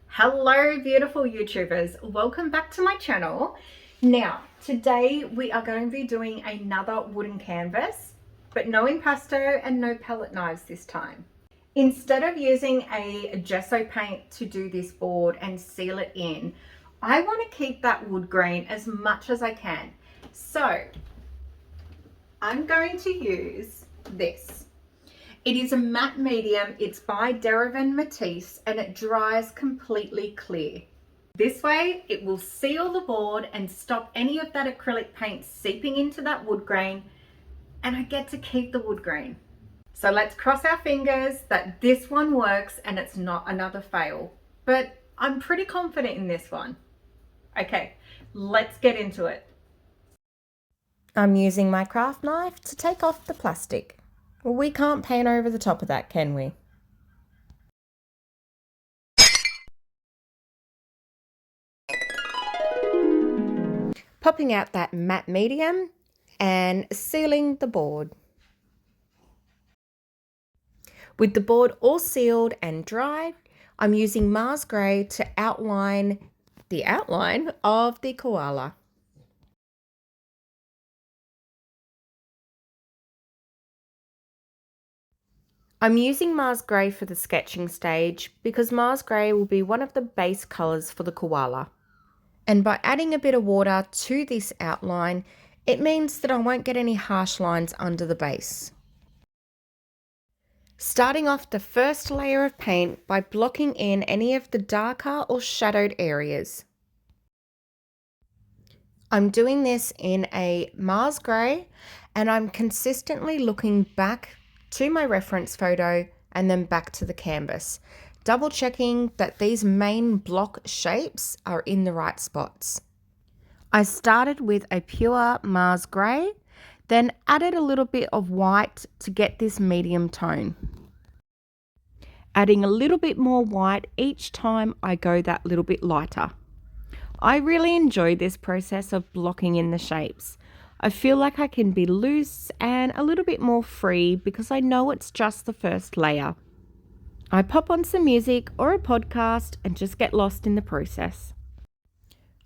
Hello beautiful YouTubers, welcome back to my channel. Now today we are going to be doing another wooden canvas, but no impasto and no palette knives this time. Instead of using a gesso paint to do this board and seal it in, I want to keep that wood grain as much as I can. So I'm going to use this. It is a matte medium. It's by Derivan Matisse and it dries completely clear. This way it will seal the board and stop any of that acrylic paint seeping into that wood grain, and I get to keep the wood grain. So let's cross our fingers that this one works and it's not another fail, but I'm pretty confident in this one. Okay, let's get into it. I'm using my craft knife to take off the plastic. Well, we can't paint over the top of that, can we? Popping out that matte medium and sealing the board. With the board all sealed and dried, I'm using Mars Grey to outline the outline of the koala. I'm using Mars Grey for the sketching stage because Mars Grey will be one of the base colours for the koala. And by adding a bit of water to this outline, it means that I won't get any harsh lines under the base. Starting off the first layer of paint by blocking in any of the darker or shadowed areas. I'm doing this in a Mars Grey and I'm consistently looking back to my reference photo and then back to the canvas, double checking that these main block shapes are in the right spots. I started with a pure Mars Grey, then added a little bit of white to get this medium tone. Adding a little bit more white each time I go that little bit lighter. I really enjoy this process of blocking in the shapes. I feel like I can be loose and a little bit more free because I know it's just the first layer. I pop on some music or a podcast and just get lost in the process.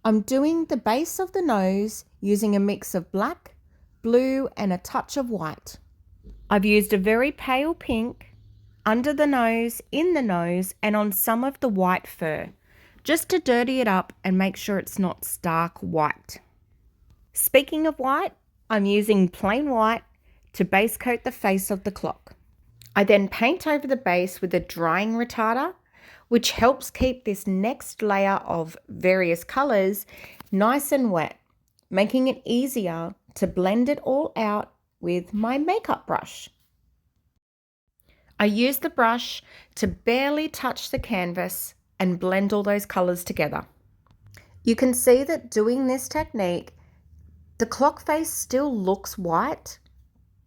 I'm doing the base of the nose using a mix of black, blue and a touch of white. I've used a very pale pink under the nose, in the nose and on some of the white fur, just to dirty it up and make sure it's not stark white. Speaking of white, I'm using plain white to base coat the face of the clock. I then paint over the base with a drying retarder, which helps keep this next layer of various colours nice and wet, making it easier to blend it all out with my makeup brush. I use the brush to barely touch the canvas and blend all those colours together. You can see that doing this technique, the clock face still looks white,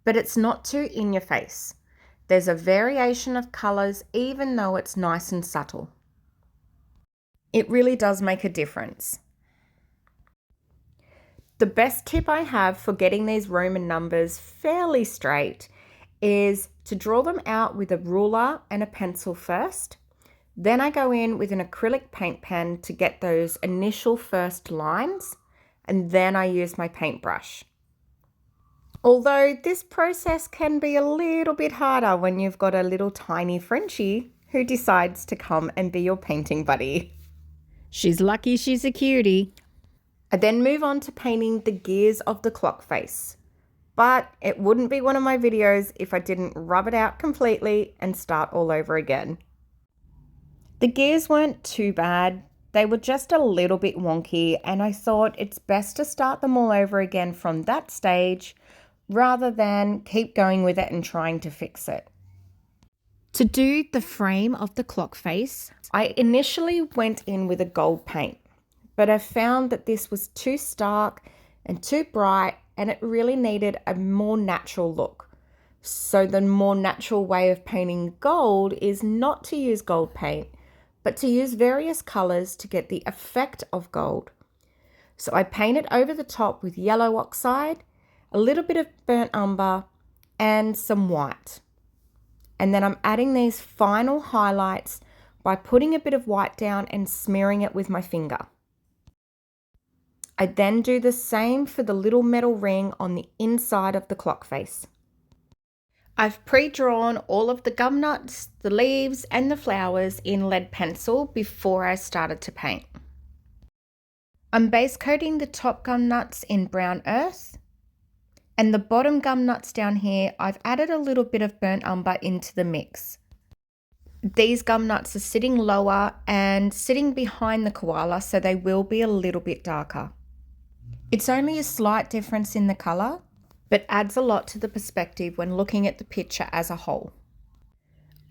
but it's not too in your face. There's a variation of colours even though it's nice and subtle. It really does make a difference. The best tip I have for getting these Roman numbers fairly straight is to draw them out with a ruler and a pencil first. Then I go in with an acrylic paint pen to get those initial first lines, and then I use my paintbrush. Although this process can be a little bit harder when you've got a little tiny Frenchie who decides to come and be your painting buddy. She's lucky she's a cutie. I then move on to painting the gears of the clock face. But it wouldn't be one of my videos if I didn't rub it out completely and start all over again. The gears weren't too bad. They were just a little bit wonky and I thought it's best to start them all over again from that stage rather than keep going with it and trying to fix it. To do the frame of the clock face, I initially went in with a gold paint, but I found that this was too stark and too bright and it really needed a more natural look. So the more natural way of painting gold is not to use gold paint, but to use various colors to get the effect of gold. So I painted over the top with yellow oxide, a little bit of burnt umber, and some white. And then I'm adding these final highlights by putting a bit of white down and smearing it with my finger. I then do the same for the little metal ring on the inside of the clock face. I've pre-drawn all of the gum nuts, the leaves and the flowers in lead pencil before I started to paint. I'm base coating the top gum nuts in brown earth, and the bottom gum nuts down here, I've added a little bit of burnt umber into the mix. These gum nuts are sitting lower and sitting behind the koala, so they will be a little bit darker. It's only a slight difference in the colour, but adds a lot to the perspective when looking at the picture as a whole.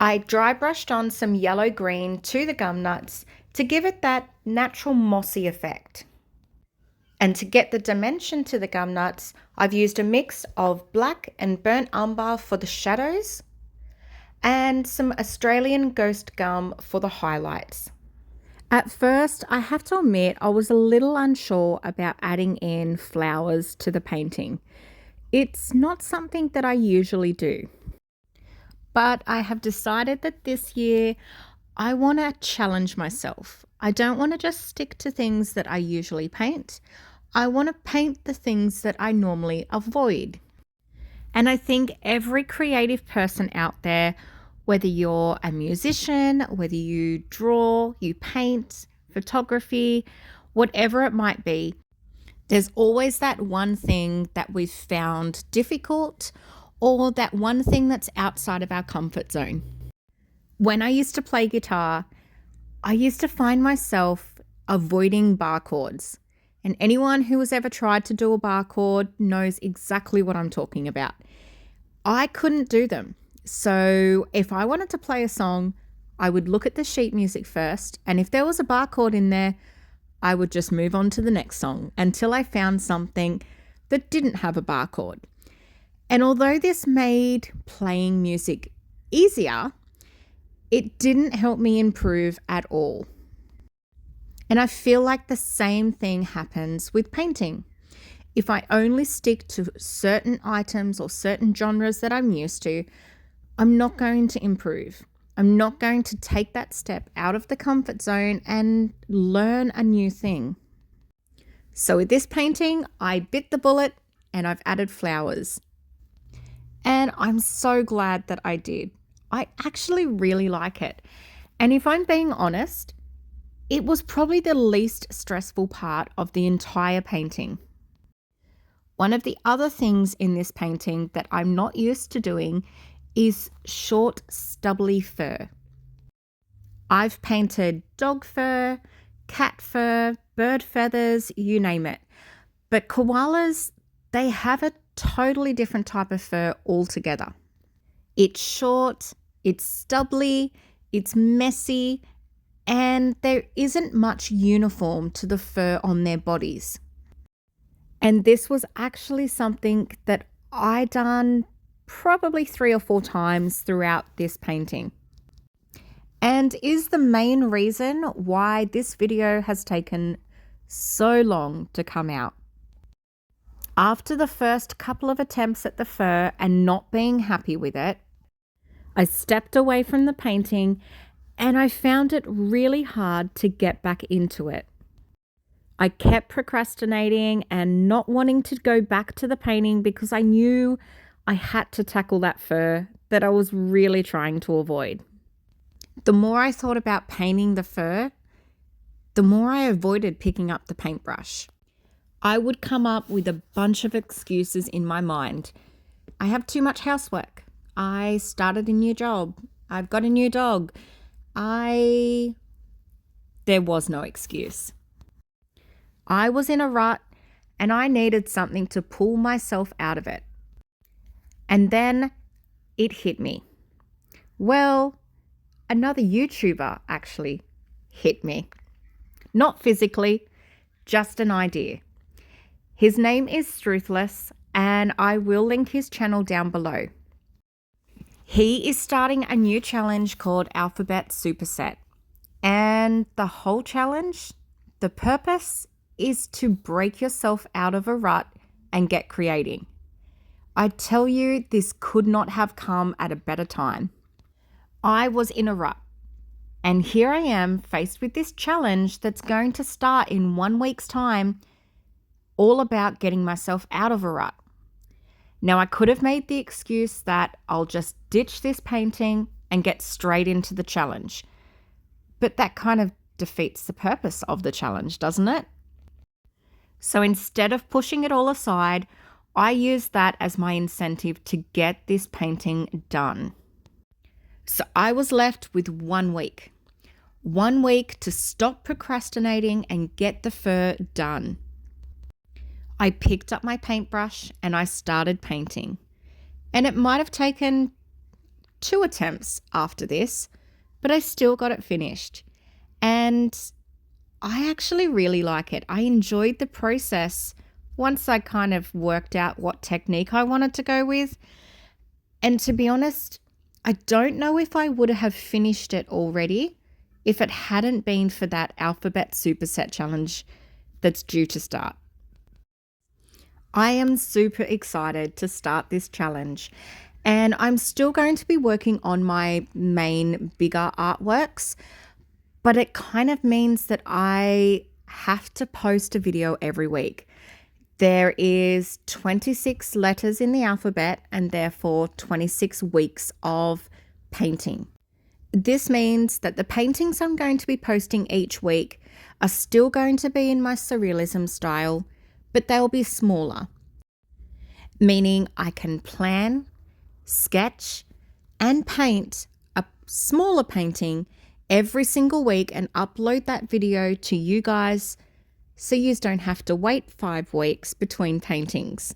I dry brushed on some yellow green to the gum nuts to give it that natural mossy effect. And to get the dimension to the gum nuts, I've used a mix of black and burnt umber for the shadows and some Australian ghost gum for the highlights. At first, I have to admit, I was a little unsure about adding in flowers to the painting. It's not something that I usually do. But I have decided that this year I want to challenge myself. I don't want to just stick to things that I usually paint. I want to paint the things that I normally avoid. And I think every creative person out there, whether you're a musician, whether you draw, you paint, photography, whatever it might be, there's always that one thing that we've found difficult or that one thing that's outside of our comfort zone. When I used to play guitar, I used to find myself avoiding bar chords. And anyone who has ever tried to do a bar chord knows exactly what I'm talking about. I couldn't do them. So if I wanted to play a song, I would look at the sheet music first. And if there was a bar chord in there, I would just move on to the next song until I found something that didn't have a bar chord. And although this made playing music easier, it didn't help me improve at all. And I feel like the same thing happens with painting. If I only stick to certain items or certain genres that I'm used to, I'm not going to improve. I'm not going to take that step out of the comfort zone and learn a new thing. So with this painting, I bit the bullet and I've added flowers. And I'm so glad that I did. I actually really like it. And if I'm being honest, it was probably the least stressful part of the entire painting. One of the other things in this painting that I'm not used to doing is short, stubbly fur. I've painted dog fur, cat fur, bird feathers, you name it. But koalas, they have a totally different type of fur altogether. It's short, it's stubbly, it's messy, and there isn't much uniform to the fur on their bodies. And this was actually something that I done probably 3 or 4 times throughout this painting. And is the main reason why this video has taken so long to come out. After the first couple of attempts at the fur and not being happy with it, I stepped away from the painting and I found it really hard to get back into it. I kept procrastinating and not wanting to go back to the painting because I knew I had to tackle that fur that I was really trying to avoid. The more I thought about painting the fur, the more I avoided picking up the paintbrush. I would come up with a bunch of excuses in my mind. I have too much housework. I started a new job. I've got a new dog. There was no excuse. I was in a rut and I needed something to pull myself out of it. And then it hit me. Well, another YouTuber actually hit me. Not physically, just an idea. His name is STRUTHLESS and I will link his channel down below. He is starting a new challenge called Alphabet Superset. And the whole challenge, the purpose is to break yourself out of a rut and get creating. I tell you, this could not have come at a better time. I was in a rut, and here I am faced with this challenge that's going to start in 1 week's time, all about getting myself out of a rut. Now, I could have made the excuse that I'll just ditch this painting and get straight into the challenge, but that kind of defeats the purpose of the challenge, doesn't it? So instead of pushing it all aside, I used that as my incentive to get this painting done. So I was left with 1 week. 1 week to stop procrastinating and get the fur done. I picked up my paintbrush and I started painting. And it might have taken 2 attempts after this, but I still got it finished. And I actually really like it. I enjoyed the process once I kind of worked out what technique I wanted to go with. And to be honest, I don't know if I would have finished it already if it hadn't been for that alphabet superset challenge that's due to start. I am super excited to start this challenge, and I'm still going to be working on my main bigger artworks, but it kind of means that I have to post a video every week. There is 26 letters in the alphabet and therefore 26 weeks of painting. This means that the paintings I'm going to be posting each week are still going to be in my surrealism style, but they'll be smaller, meaning I can plan, sketch, and paint a smaller painting every single week and upload that video to you guys so you don't have to wait 5 weeks between paintings.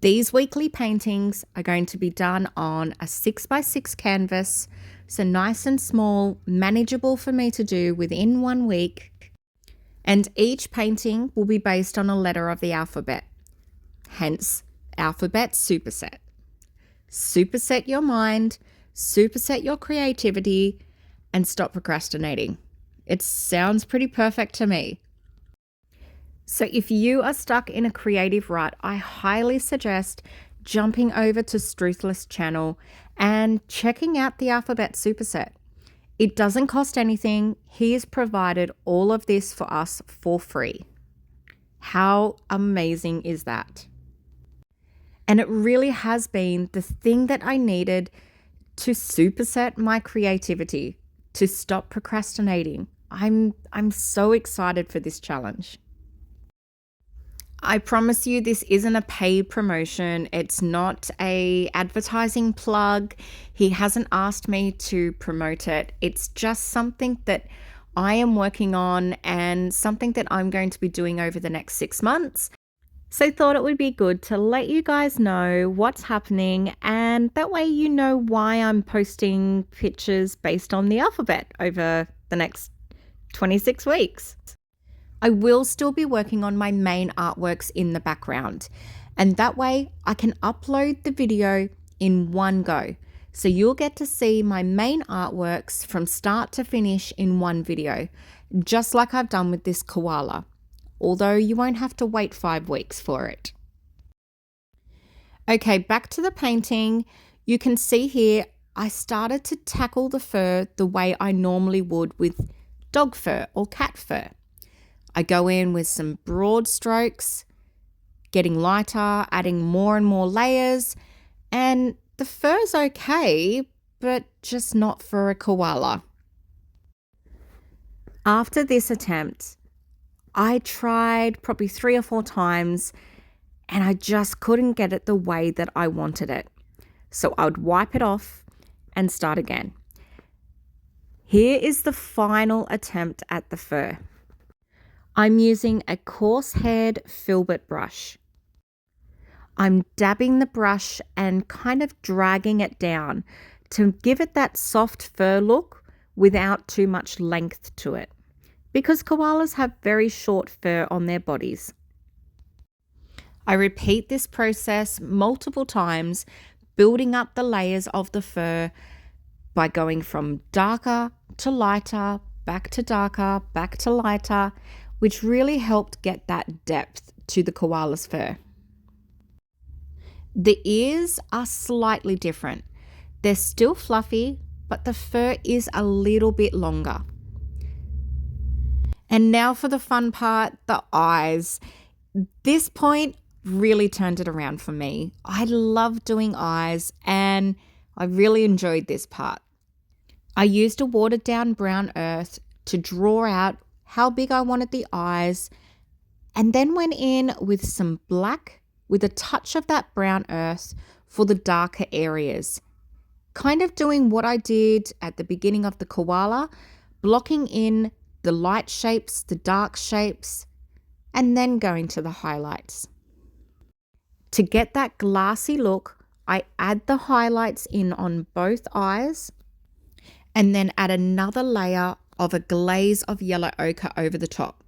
These weekly paintings are going to be done on a 6x6 canvas, so nice and small, manageable for me to do within 1 week. And each painting will be based on a letter of the alphabet, hence alphabet superset. Superset your mind, superset your creativity, and stop procrastinating. It sounds pretty perfect to me. So if you are stuck in a creative rut, I highly suggest jumping over to STRUTHLESS channel and checking out the alphabet superset. It doesn't cost anything. He has provided all of this for us for free. How amazing is that? And it really has been the thing that I needed to superset my creativity, to stop procrastinating. I'm so excited for this challenge. I promise you this isn't a paid promotion. It's not a advertising plug. He hasn't asked me to promote it. It's just something that I am working on and something that I'm going to be doing over the next 6 months. So I thought it would be good to let you guys know what's happening, and that way you know why I'm posting pictures based on the alphabet over the next 26 weeks. I will still be working on my main artworks in the background, and that way I can upload the video in one go. So you'll get to see my main artworks from start to finish in one video, just like I've done with this koala, although you won't have to wait 5 weeks for it. Okay, back to the painting. You can see here I started to tackle the fur the way I normally would with dog fur or cat fur. I go in with some broad strokes, getting lighter, adding more and more layers, and the fur's okay, but just not for a koala. After this attempt, I tried probably 3 or 4 times and I just couldn't get it the way that I wanted it. So I would wipe it off and start again. Here is the final attempt at the fur. I'm using a coarse-haired filbert brush. I'm dabbing the brush and kind of dragging it down to give it that soft fur look without too much length to it, because koalas have very short fur on their bodies. I repeat this process multiple times, building up the layers of the fur by going from darker to lighter, back to darker, back to lighter, which really helped get that depth to the koala's fur. The ears are slightly different. They're still fluffy, but the fur is a little bit longer. And now for the fun part, the eyes. This point really turned it around for me. I love doing eyes and I really enjoyed this part. I used a watered down brown earth to draw out how big I wanted the eyes, and then went in with some black with a touch of that brown earth for the darker areas. Kind of doing what I did at the beginning of the koala, blocking in the light shapes, the dark shapes, and then going to the highlights. To get that glassy look, I add the highlights in on both eyes and then add another layer of a glaze of yellow ochre over the top.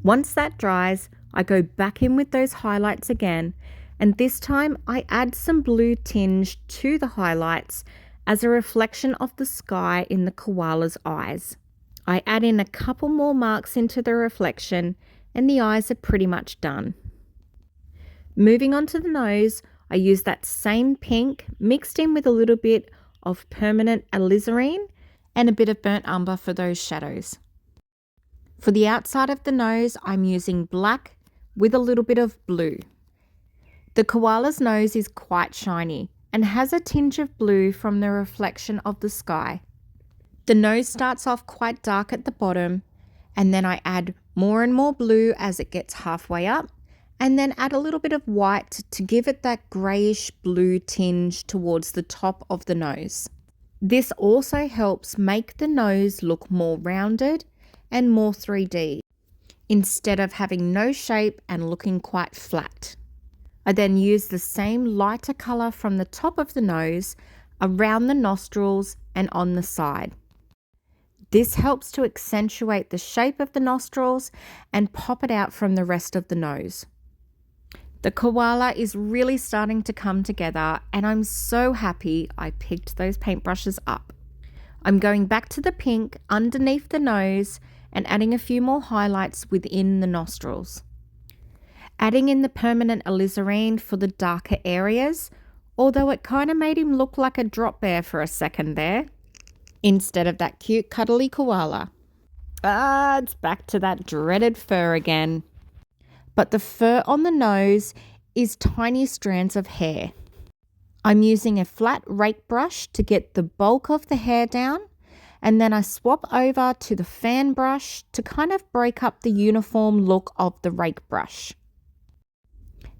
Once that dries, I go back in with those highlights again, and this time I add some blue tinge to the highlights as a reflection of the sky in the koala's eyes. I add in a couple more marks into the reflection and the eyes are pretty much done. Moving on to the nose, I use that same pink mixed in with a little bit of permanent alizarin and a bit of burnt umber for those shadows. For the outside of the nose, I'm using black with a little bit of blue. The koala's nose is quite shiny and has a tinge of blue from the reflection of the sky. The nose starts off quite dark at the bottom, and then I add more and more blue as it gets halfway up, and then add a little bit of white to give it that greyish blue tinge towards the top of the nose. This also helps make the nose look more rounded and more 3D, instead of having no shape and looking quite flat. I then use the same lighter colour from the top of the nose, around the nostrils and on the side. This helps to accentuate the shape of the nostrils and pop it out from the rest of the nose. The koala is really starting to come together and I'm so happy I picked those paintbrushes up. I'm going back to the pink underneath the nose and adding a few more highlights within the nostrils. Adding in the permanent alizarin for the darker areas, although it kind of made him look like a drop bear for a second there, instead of that cute cuddly koala. It's back to that dreaded fur again. But the fur on the nose is tiny strands of hair. I'm using a flat rake brush to get the bulk of the hair down, and then I swap over to the fan brush to kind of break up the uniform look of the rake brush.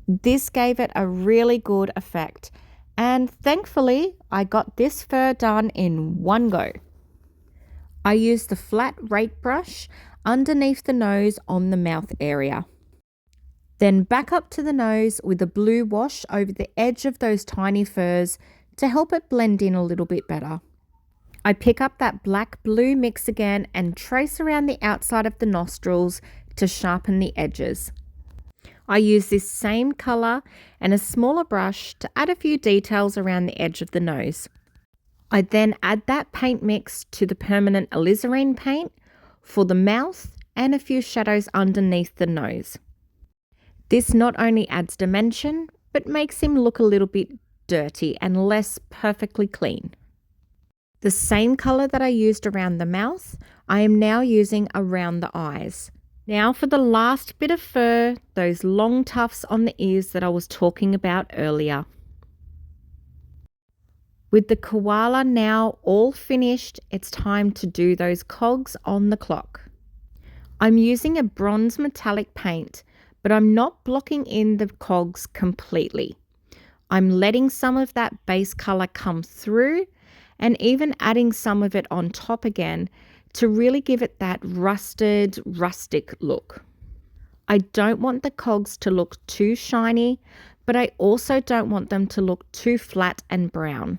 This gave it a really good effect, and thankfully I got this fur done in one go. I used the flat rake brush underneath the nose on the mouth area. Then back up to the nose with a blue wash over the edge of those tiny furs to help it blend in a little bit better. I pick up that black-blue mix again and trace around the outside of the nostrils to sharpen the edges. I use this same colour and a smaller brush to add a few details around the edge of the nose. I then add that paint mix to the permanent alizarin paint for the mouth and a few shadows underneath the nose. This not only adds dimension, but makes him look a little bit dirty and less perfectly clean. The same colour that I used around the mouth, I am now using around the eyes. Now for the last bit of fur, those long tufts on the ears that I was talking about earlier. With the koala now all finished, it's time to do those cogs on the clock. I'm using a bronze metallic paint, but I'm not blocking in the cogs completely. I'm letting some of that base colour come through and even adding some of it on top again to really give it that rustic look. I don't want the cogs to look too shiny, but I also don't want them to look too flat and brown.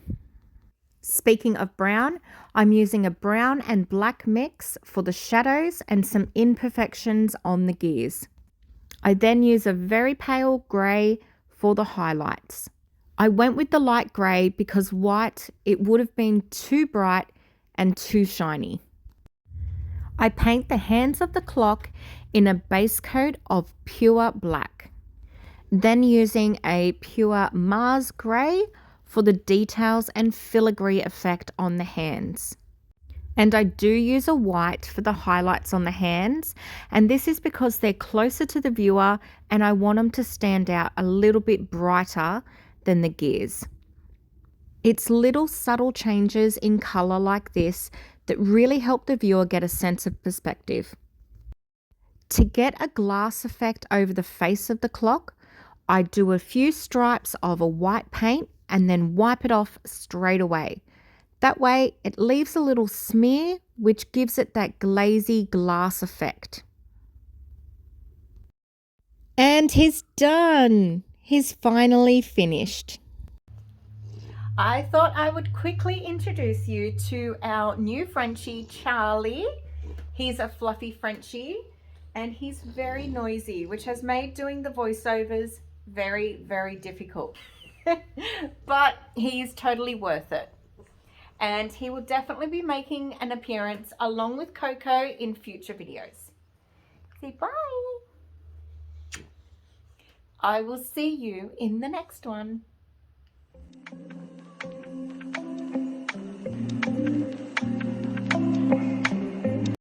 Speaking of brown, I'm using a brown and black mix for the shadows and some imperfections on the gears. I then use a very pale grey for the highlights. I went with the light grey because white, it would have been too bright and too shiny. I paint the hands of the clock in a base coat of pure black. Then using a pure Mars grey for the details and filigree effect on the hands. And I do use a white for the highlights on the hands, and this is because they're closer to the viewer and I want them to stand out a little bit brighter than the gears. It's little subtle changes in colour like this that really help the viewer get a sense of perspective. To get a glass effect over the face of the clock, I do a few stripes of a white paint and then wipe it off straight away. That way it leaves a little smear which gives it that glazy glass effect. And he's done! He's finally finished. I thought I would quickly introduce you to our new Frenchie, Charlie. He's a fluffy Frenchie and he's very noisy, which has made doing the voiceovers very, very difficult. But he's totally worth it. And he will definitely be making an appearance along with Coco in future videos. Say bye. I will see you in the next one.